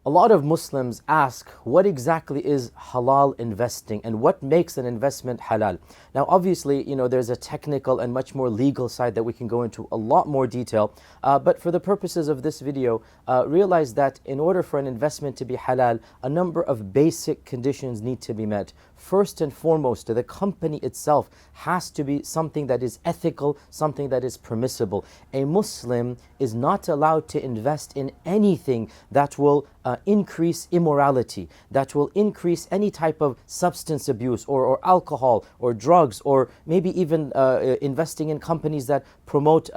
A lot of Muslims ask, what exactly is halal investing and what makes an investment halal? Now, obviously, there's a technical and much more legal side that we can go into a lot more detail. But for the purposes of this video, realize that in order for an investment to be halal, a number of basic conditions need to be met. First and foremost, the company itself has to be something that is ethical, something that is permissible. A Muslim is not allowed to invest in anything that will increase immorality, that will increase any type of substance abuse or alcohol or drugs, or maybe even investing in companies that promote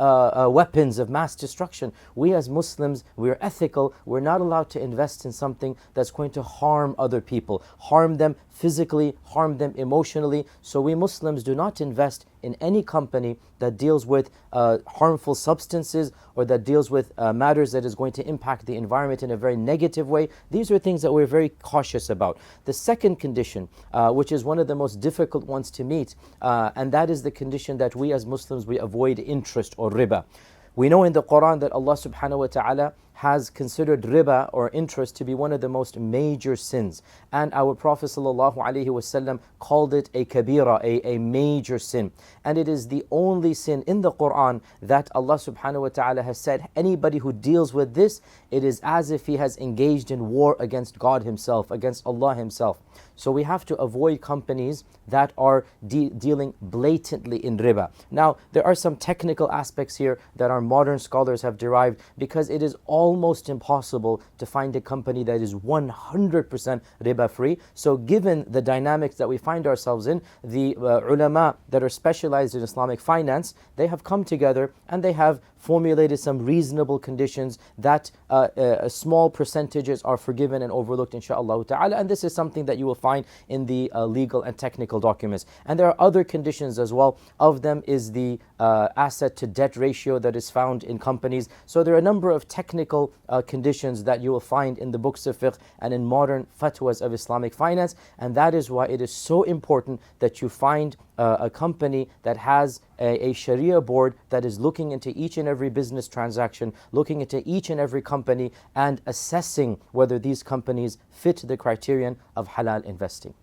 weapons of mass destruction. We as Muslims, we're ethical. We're not allowed to invest in something that's going to harm other people, harm them physically, harm them emotionally. So we Muslims do not invest in any company that deals with harmful substances or that deals with matters that is going to impact the environment in a very negative way. These are things that we're very cautious about. The second condition, which is one of the most difficult ones to meet, and that is the condition that we as Muslims, we avoid interest or riba. We know in the Quran that Allah subhanahu wa ta'ala has considered riba or interest to be one of the most major sins. And our Prophet ﷺ called it a kabira, a major sin. And it is the only sin in the Quran that Allah subhanahu wa ta'ala has said, anybody who deals with this, it is as if he has engaged in war against God himself, against Allah himself. So we have to avoid companies that are dealing blatantly in riba. Now, there are some technical aspects here that our modern scholars have derived, because it is almost impossible to find a company that is 100% riba free. So given the dynamics that we find ourselves in, the ulama that are specialized in Islamic finance, they have come together and they have formulated some reasonable conditions that small percentages are forgiven and overlooked, inshaAllah ta'ala. And this is something that you will find in the legal and technical documents. And there are other conditions as well. Of them is the asset to debt ratio that is found in companies. So there are a number of technical conditions that you will find in the books of fiqh and in modern fatwas of Islamic finance. And that is why it is so important that you find a company that has a Sharia board that is looking into each and every business transaction, looking into each and every company and assessing whether these companies fit the criterion of halal investing.